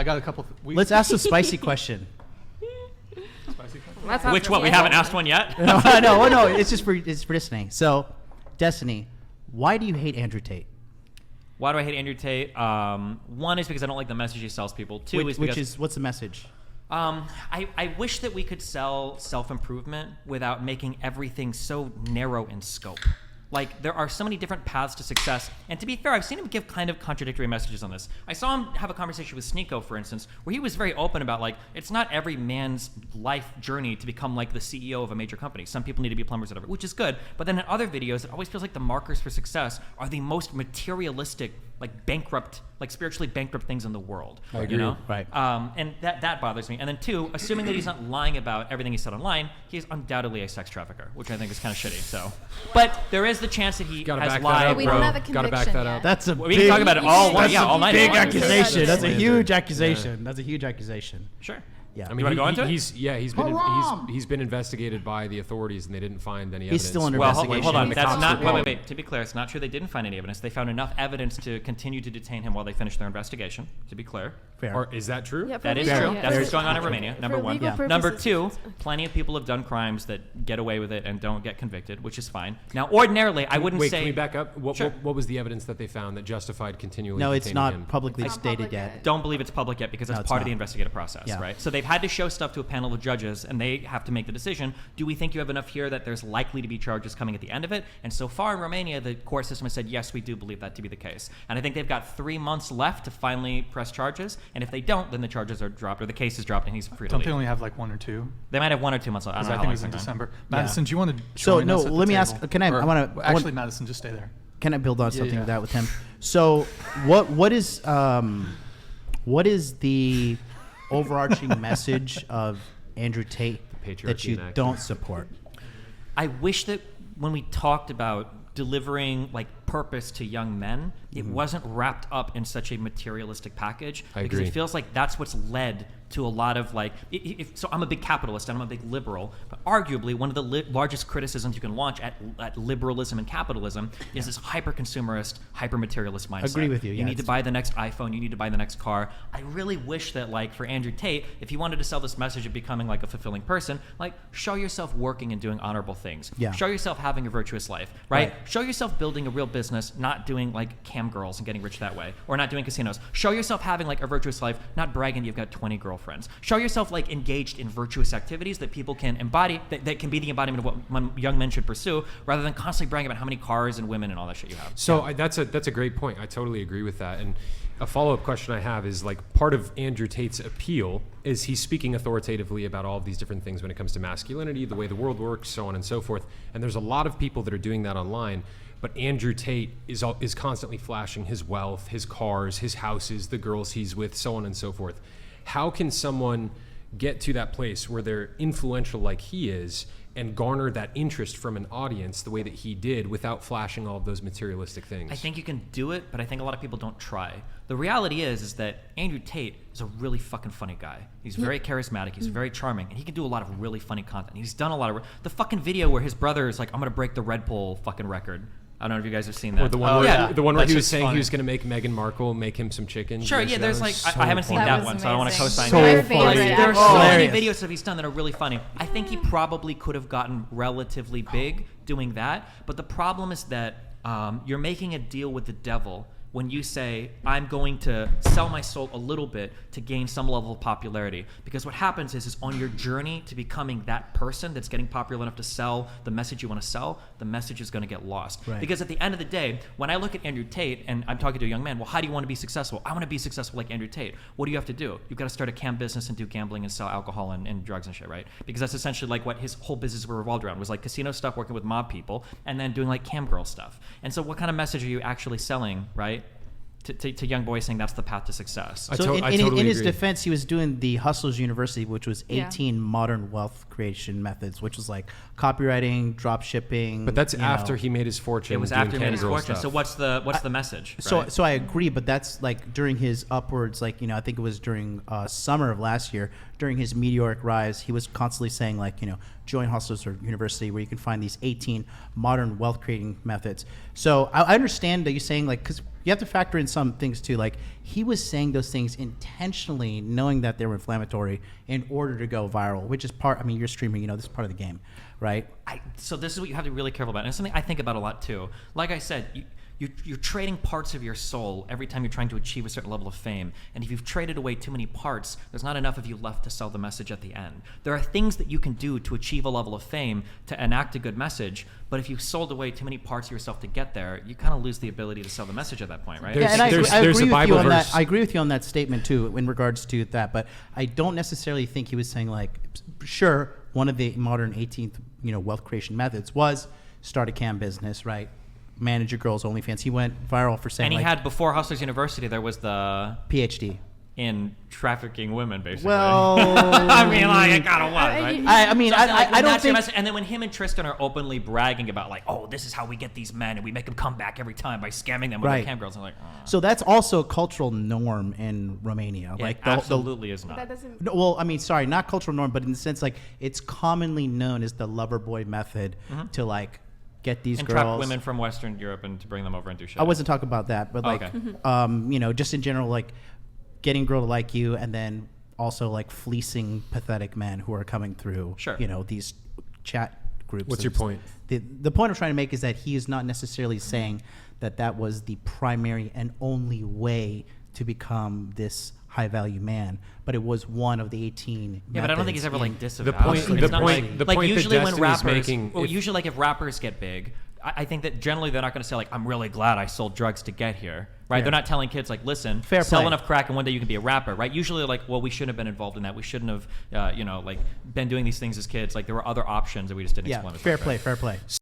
got a couple. Let's ask a spicy question. Which one? We haven't asked one yet? No. It's just for Destiny. So, Destiny, why do you hate Andrew Tate? Why do I hate Andrew Tate? One is because I don't like the message he sells people. Two is because... what's the message? I wish that we could sell self-improvement without making everything so narrow in scope. Like, there are so many different paths to success. And to be fair, I've seen him give kind of contradictory messages on this. I saw him have a conversation with Sneeko, for instance, where he was very open about, like, it's not every man's life journey to become, like, the CEO of a major company. Some people need to be plumbers, whatever, which is good. But then in other videos, it always feels like the markers for success are the most materialistic, like, bankrupt, like, spiritually bankrupt things in the world. I agree. You know? Right. And that bothers me. And then two, assuming that he's not lying about everything he said online, he's undoubtedly a sex trafficker, which I think is kind of shitty. So, but there is the chance that he has lied. We don't have a conviction Gotta back that yet. up. That's a We can talk about it all night. big accusation. That's a Slander. huge accusation. That's a huge accusation. Sure. Yeah. I mean, You wanna go into it? he's been investigated by the authorities, and they didn't find any evidence. He's still under Well, investigation. hold on. The That's cops not. were wrong. Wait. To be clear, it's not true. They didn't find any evidence. They found enough evidence to continue to detain him while they finished their investigation. To be clear, Fair. Or is that true? Yeah, for that is legal- true. yeah. That's what's For- going on in Romania. Number for one. legal purposes. Number two, plenty of people have done crimes that get away with it and don't get convicted, which is fine. Now, ordinarily, I wouldn't Wait, say. can we back up? Sure. What was the evidence that they found that justified continually No, it's detaining not him? publicly It's not stated public yet. yet. Don't believe it's public yet because No, that's it's part of not. the investigative process, Yeah. right? So they've had to show stuff to a panel of judges, and they have to make the decision. Do we think you have enough here that there's likely to be charges coming at the end of it? And so far in Romania, the court system has said, yes, we do believe that to be the case. And I think they've got 3 months left to finally press charges. And if they don't, then the charges are dropped, or the case is dropped, and he's free to Don't leave. they only have like 1 or 2? They might have 1 or 2 months left. I don't Because know I how think it long was in it's been. December. Madison, do you want to So, join no, us at the let me table? ask. Can I? Or- I want to. Actually, Madison, just stay there. Can I build on something yeah. with that with him? So, what is the overarching message of Andrew Tate that patriarchy you in action. don't support? I wish that when we talked about delivering like purpose to young men, it wasn't wrapped up in such a materialistic package. I because agree. it feels like that's what's led to a lot of like. So I'm a big capitalist and I'm a big liberal, but arguably one of the largest criticisms you can launch at liberalism and capitalism is this hyper-consumerist, hyper-materialist mindset. Agree with you, You yeah, need to it's- buy the next iPhone. You need to buy the next car. I really wish that like for Andrew Tate, if he wanted to sell this message of becoming like a fulfilling person, like show yourself working and doing honorable things. Yeah. Show yourself having a virtuous life, right? Right. Show yourself building a real business, not doing like cam girls and getting rich that way, or not doing casinos. Show yourself having like a virtuous life, not bragging you've got 20 girlfriends. Show yourself like engaged in virtuous activities that people can embody, that can be the embodiment of what young men should pursue, rather than constantly bragging about how many cars and women and all that shit you have. So that's a great point. I totally agree with that. And a follow-up question I have is like part of Andrew Tate's appeal is he's speaking authoritatively about all of these different things when it comes to masculinity, the way the world works, so on and so forth. And there's a lot of people that are doing that online. But Andrew Tate is constantly flashing his wealth, his cars, his houses, the girls he's with, so on and so forth. How can someone get to that place where they're influential like he is and garner that interest from an audience the way that he did without flashing all of those materialistic things? I think you can do it, but I think a lot of people don't try. The reality is that Andrew Tate is a really fucking funny guy. He's very charismatic. He's very charming, and he can do a lot of really funny content. He's done a lot of the fucking video where his brother is like, "I'm gonna break the Red Bull fucking record." I don't know if you guys have seen that. Or the one yeah. the one where That's he was just saying funny. he was going to make Meghan Markle make him some chicken. Sure, Did you yeah. see There's that? like So I haven't seen That that was one, so I don't want to amazing. co-sign. So that. funny. There are so many Hilarious. videos that he's done that are really funny. I think he probably could have gotten relatively big doing that, but the problem is that you're making a deal with the devil when you say, I'm going to sell my soul a little bit to gain some level of popularity. Because what happens is on your journey to becoming that person that's getting popular enough to sell the message you want to sell, the message is going to get lost. Right. Because at the end of the day, when I look at Andrew Tate and I'm talking to a young man, well, how do you want to be successful? I want to be successful like Andrew Tate. What do you have to do? You've got to start a cam business and do gambling and sell alcohol and drugs and shit, right? Because that's essentially like what his whole business revolved around, was like casino stuff, working with mob people, and then doing like cam girl stuff. And so what kind of message are you actually selling, right? To young boys, saying that's the path to success. I So totally in his agree. defense, he was doing the Hustlers University, which was Yeah. 18 modern wealth creation methods, which was like copywriting, drop shipping. But that's you after know. he made his fortune. It was doing after he made his Cam Girl fortune. stuff. So what's the message? So right? so I agree, but that's like during his upwards, like, you know, I think it was during summer of last year, during his meteoric rise, he was constantly saying, like, you know, join Hustlers or University where you can find these 18 modern wealth creating methods. So I understand that you're saying, like, because you have to factor in some things too. Like he was saying those things intentionally, knowing that they were inflammatory in order to go viral, which is part. I mean, you're streaming, you know, this is part of the game, right? So this is what you have to be really careful about, and it's something I think about a lot too. Like I said, you're trading parts of your soul every time you're trying to achieve a certain level of fame. And if you've traded away too many parts, there's not enough of you left to sell the message at the end. There are things that you can do to achieve a level of fame, to enact a good message, but if you've sold away too many parts of yourself to get there, you kind of lose the ability to sell the message at that point, right? There's- Yeah, and I there's- agree, I there's agree a with you Bible on that. verse- I agree with you on that statement too, in regards to that. But I don't necessarily think he was saying like, sure, one of the modern 18th, you know, wealth creation methods was start a cam business, right? Manage your girls' OnlyFans. He went viral for saying And he like had, before Hustlers University, there was the PhD. in trafficking women, basically. Well, I mean, like, it kind of was, right? I mean, So it's like, I when don't that's your think. message- and then when him and Tristan are openly bragging about like, oh, this is how we get these men, and we make them come back every time by scamming them with Right. our cam girls, I'm like, So that's also a cultural norm in Romania. Like it absolutely is not. That doesn't. No, well, I mean, sorry, not cultural norm, but in the sense like it's commonly known as the lover boy method to like get these And trap girls. women from Western Europe and to bring them over and do shit. I wasn't talking about that, but like, Okay. you know, just in general, like getting a girl to like you, and then also like fleecing pathetic men who are coming through. Sure. You know, these chat groups. What's your and- point? The point I'm trying to make is that he is not necessarily saying that that was the primary and only way to become this high value man, but it was one of the 18. Yeah, but I don't think he's ever like disavowed. point- It's the not point- like, the like point that usually when Destin is rappers, making, well, if- usually like if rappers get big, I think that generally they're not going to say like, I'm really glad I sold drugs to get here, right? Fair. They're not telling kids like, listen, Fair sell play. enough crack and one day you can be a rapper, right? Usually they're like, well, we shouldn't have been involved in that. We shouldn't have, you know, like been doing these things as kids. Like there were other options that we just didn't Yeah, explore. fair play, fair play.